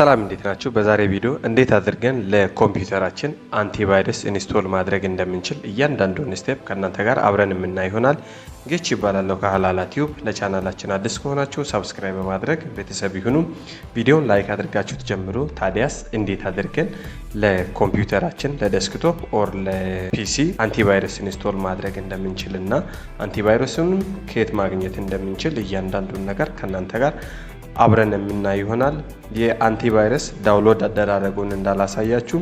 ሰላም እንዴት ናችሁ? በዛሬ ቪዲዮ እንዴት አድርገን ለኮምፒውተራችን አንቲቫይረስ ኢንስቶል ማድረግ እንደምንችል እያንዳንዱን ስቴፕ ከእናንተ ጋር አብረን የምናይ ይሆናል። ጌች ይባላል ከሃላላ ቲዩብ። ለቻናላችን አዲስ ከሆናችሁ ሰብስክራይብ በማድረግ ቤተሰብ ይሁኑ። ቪዲዮን ላይክ አድርጋችሁ ተጀምሩ። ታዲያስ እንዴት አድርገን ለኮምፒውተራችን ለዴስክቶፕ ኦር ለፒሲ አንቲቫይረስ ኢንስቶል ማድረግ እንደምንችልና አንቲቫይረሱንም ከየት ማግኘት እንደምንችል እያንዳንዱን ነገር ከእናንተ ጋር አብረን የምናይ ይሆናል። የአንቲቫይረስ ዳውንሎድ አደራረጉን እንዳላሳያችሁ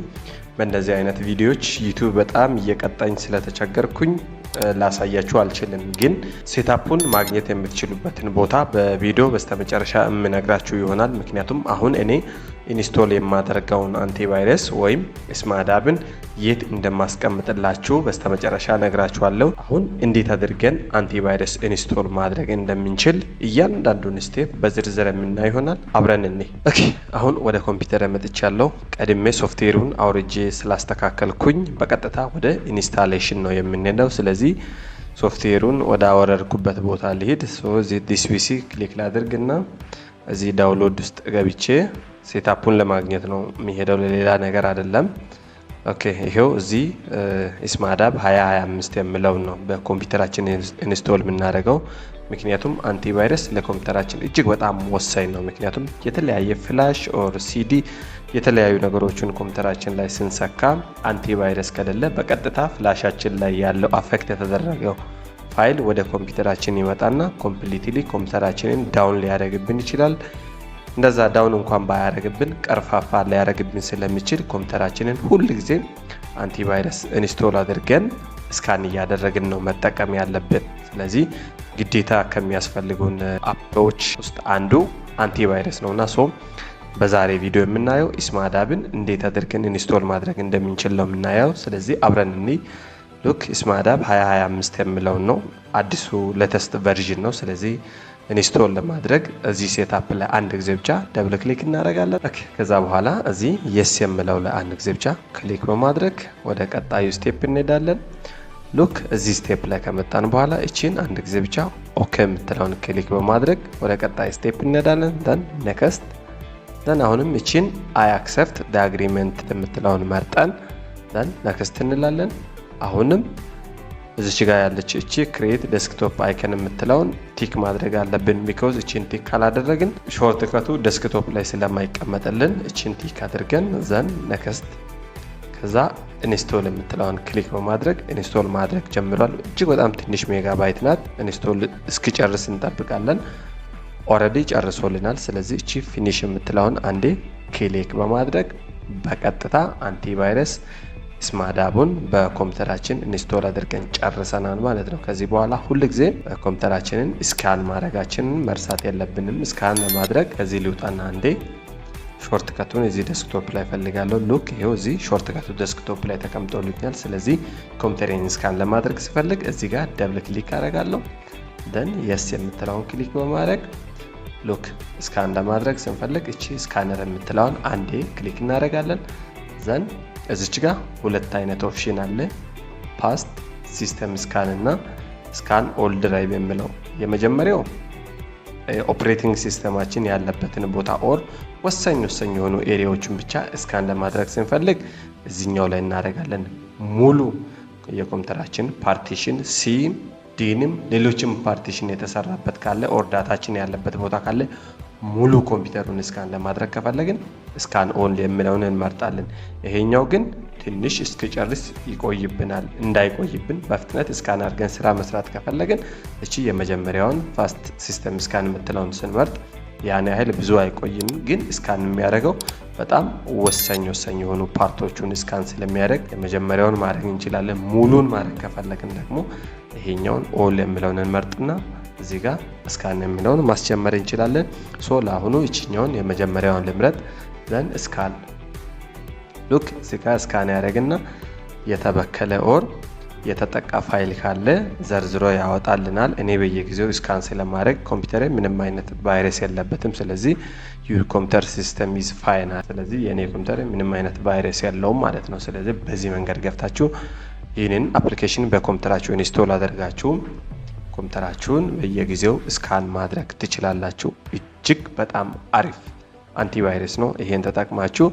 በእንደዚህ አይነት ቪዲዮዎች ዩቲዩብ በጣም እየቀጣኝ ስለተቸገርኩኝ ላሳያችሁ አልችልም። ግን ሴታፑን ማግኘት የምትችሉበትን ቦታ በቪዲዮ በስተመጨረሻ የምነግራችሁ ይሆናል። ምክንያቱም አሁን እኔ ኢንስቶል የማደርገውን አንቲቫይረስ ወይም ስማዳብን የት እንደማስቀምጥላችሁ በስተመጨረሻ ነግራችኋለሁ። አሁን እንዴት አድርገን አንቲቫይረስ ኢንስቶል ማድረግ እንደምንችል እያንዳንዱን ስቴፕ በዝርዝር የምናይ ይሆናል። አብረን እንይ። ኦኬ፣ አሁን ወደ ኮምፒውተር መጥቻለሁ። ቀድሜ ሶፍትዌሩን አውርጄ ስላስተካከልኩኝ በቀጥታ ወደ ኢንስታሌሽን ነው የምንሄደው። ስለዚህ ሶፍትዌሩን ወደ አወረድኩበት ቦታ ልሄድ። ዲስ ፒሲ ክሊክ ላድርግና እዚህ ዳውንሎድ ውስጥ ገብቼ ሴታፑን ለማግኘት ነው የሚሄደው፣ ለሌላ ነገር አይደለም። ኦኬ፣ ይሄው እዚህ ስማዳብ 2025 የሚለው ነው በኮምፒውተራችን ኢንስቶል የምናደርገው። ምክንያቱም አንቲቫይረስ ለኮምፒውተራችን እጅግ በጣም ወሳኝ ነው። ምክንያቱም የተለያየ ፍላሽ ኦር ሲዲ የተለያዩ ነገሮችን ኮምፒውተራችን ላይ ስንሰካ አንቲቫይረስ ከሌለ በቀጥታ ፍላሻችን ላይ ያለው አፌክት የተደረገው ፋይል ወደ ኮምፒውተራችን ይመጣና ኮምፕሊትሊ ኮምፒውተራችንን ዳውን ሊያደርግብን ይችላል። እንደዛ ዳውን እንኳን ባያደርግብን ቀርፋፋ ሊያደርግብን ስለሚችል ኮምፒውተራችንን ሁል ጊዜ አንቲቫይረስ ኢንስቶል አድርገን ስካን እያደረግን ነው መጠቀም ያለብን። ስለዚህ ግዴታ ከሚያስፈልጉን አፕዎች ውስጥ አንዱ አንቲቫይረስ ነውና በዛሬ ቪዲዮ የምናየው ስማዳብን እንዴት አድርገን ኢንስቶል ማድረግ እንደምንችል ነው የምናየው። ስለዚህ አብረን እንይ። ሉክ ስማዳብ 2025 የሚለው ነው አዲሱ ሌተስት ቨርዥን ነው። ስለዚህ ኢንስቶል ለማድረግ እዚህ ሴታፕ ላይ አንድ ጊዜ ብቻ ደብል ክሊክ እናደርጋለን። ኦኬ፣ ከዛ በኋላ እዚህ የስ የሚለው ላይ አንድ ጊዜ ብቻ ክሊክ በማድረግ ወደ ቀጣዩ ስቴፕ እንሄዳለን። ሉክ እዚህ ስቴፕ ላይ ከመጣን በኋላ እቺን አንድ ጊዜ ብቻ ኦኬ የምትለውን ክሊክ በማድረግ ወደ ቀጣይ ስቴፕ እንሄዳለን። ደን ኔክስት ደን አሁንም እቺን አይ አክሰፕት ዘ አግሪመንት የምትለውን መርጠን ደን ኔክስት እንላለን። አሁንም እዚች ጋር ያለች እቺ ክሬት ዴስክቶፕ አይከን የምትለውን ቲክ ማድረግ አለብን። ቢኮዝ እቺን ቲክ ካላደረግን ሾርት ከቱ ዴስክቶፕ ላይ ስለማይቀመጥልን እቺን ቲክ አድርገን ዘን ኔክስት ከዛ ኢንስቶል የምትለውን ክሊክ በማድረግ ኢንስቶል ማድረግ ጀምሯል። እጅግ በጣም ትንሽ ሜጋባይት ናት። ኢንስቶል እስኪጨርስ እንጠብቃለን። ኦልሬዲ ጨርሶልናል። ስለዚህ እቺ ፊኒሽ የምትለውን አንዴ ክሊክ በማድረግ በቀጥታ አንቲቫይረስ ስማዳቡን በኮምፒውተራችን ኢንስቶል አድርገን ጨርሰናል ማለት ነው። ከዚህ በኋላ ሁል ጊዜ ኮምፒውተራችንን ስካን ማድረጋችንን መርሳት የለብንም። ስካን ለማድረግ ከዚህ ልውጣና አንዴ ሾርት ከቱን እዚህ ዴስክቶፕ ላይ ፈልጋለሁ። ሉክ ይሄው እዚህ ሾርት ከቱ ዴስክቶፕ ላይ ተቀምጦልኛል። ስለዚህ ኮምፒውተሬን ስካን ለማድረግ ስፈልግ እዚህ ጋር ደብል ክሊክ አደርጋለሁ። ደን የስ የምትለውን ክሊክ በማድረግ ሉክ ስካን ለማድረግ ስንፈልግ እቺ ስካነር የምትለውን አንዴ ክሊክ እናደርጋለን። ዘን እዚች ጋር ሁለት አይነት ኦፕሽን አለ፣ ፓስት ሲስተም ስካን እና ስካን ኦል ድራይቭ የሚለው። የመጀመሪያው ኦፕሬቲንግ ሲስተማችን ያለበትን ቦታ ኦር ወሳኝ የሆኑ ኤሪያዎችን ብቻ ስካን ለማድረግ ስንፈልግ እዚህኛው ላይ እናደርጋለን። ሙሉ የኮምፒውተራችን ፓርቲሽን ሲም ዲንም ሌሎችም ፓርቲሽን የተሰራበት ካለ ኦር ዳታችን ያለበት ቦታ ካለ ሙሉ ኮምፒውተሩን ስካን ለማድረግ ከፈለግን ስካን ኦል የሚለውን እንመርጣለን። ይሄኛው ግን ትንሽ እስኪጨርስ ይቆይብናል። እንዳይቆይብን በፍጥነት ስካን አድርገን ስራ መስራት ከፈለግን እቺ የመጀመሪያውን ፋስት ሲስተም ስካን የምትለውን ስንመርጥ ያን ያህል ብዙ አይቆይም፣ ግን ስካን የሚያደርገው በጣም ወሳኝ የሆኑ ፓርቶቹን ስካን ስለሚያደርግ የመጀመሪያውን ማድረግ እንችላለን። ሙሉን ማድረግ ከፈለግን ደግሞ ይሄኛውን ኦል የሚለውን እንመርጥና እዚህ ጋር ስካን የሚለውን ማስጀመር እንችላለን። ለአሁኑ እቺኛውን የመጀመሪያውን ልምረጥ። ዘን ስካን ሉክ እዚህ ጋር ስካን ያደርግና የተበከለ ኦር የተጠቃ ፋይል ካለ ዘርዝሮ ያወጣልናል። እኔ በየጊዜው ስካን ስለማድረግ ኮምፒውተሬ ምንም አይነት ቫይረስ የለበትም። ስለዚህ ዩር ኮምፒውተር ሲስተም ኢዝ ፋይን። ስለዚህ የኔ ኮምፒውተር ምንም አይነት ቫይረስ የለውም ማለት ነው። ስለዚህ በዚህ መንገድ ገብታችሁ ይህንን አፕሊኬሽን በኮምፒውተራችሁ ኢንስቶል አድርጋችሁ ኮምፒውተራችሁን በየጊዜው ስካን ማድረግ ትችላላችሁ። እጅግ በጣም አሪፍ አንቲቫይረስ ነው። ይሄን ተጠቅማችሁ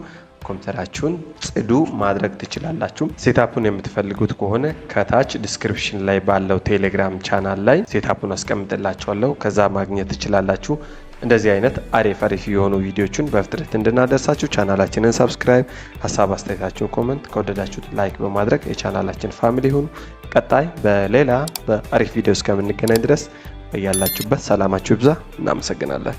ኮምፒውተራችሁን ጽዱ ማድረግ ትችላላችሁ። ሴታፑን የምትፈልጉት ከሆነ ከታች ዲስክሪፕሽን ላይ ባለው ቴሌግራም ቻናል ላይ ሴታፑን አስቀምጥላችኋለሁ። ከዛ ማግኘት ትችላላችሁ። እንደዚህ አይነት አሪፍ የሆኑ ቪዲዮችን በፍጥነት እንድናደርሳችሁ ቻናላችንን ሰብስክራይብ፣ ሀሳብ አስተያየታችሁን ኮመንት፣ ከወደዳችሁት ላይክ በማድረግ የቻናላችን ፋሚሊ ሁኑ። ቀጣይ በሌላ በአሪፍ ቪዲዮ እስከምንገናኝ ድረስ በያላችሁበት ሰላማችሁ ይብዛ። እናመሰግናለን።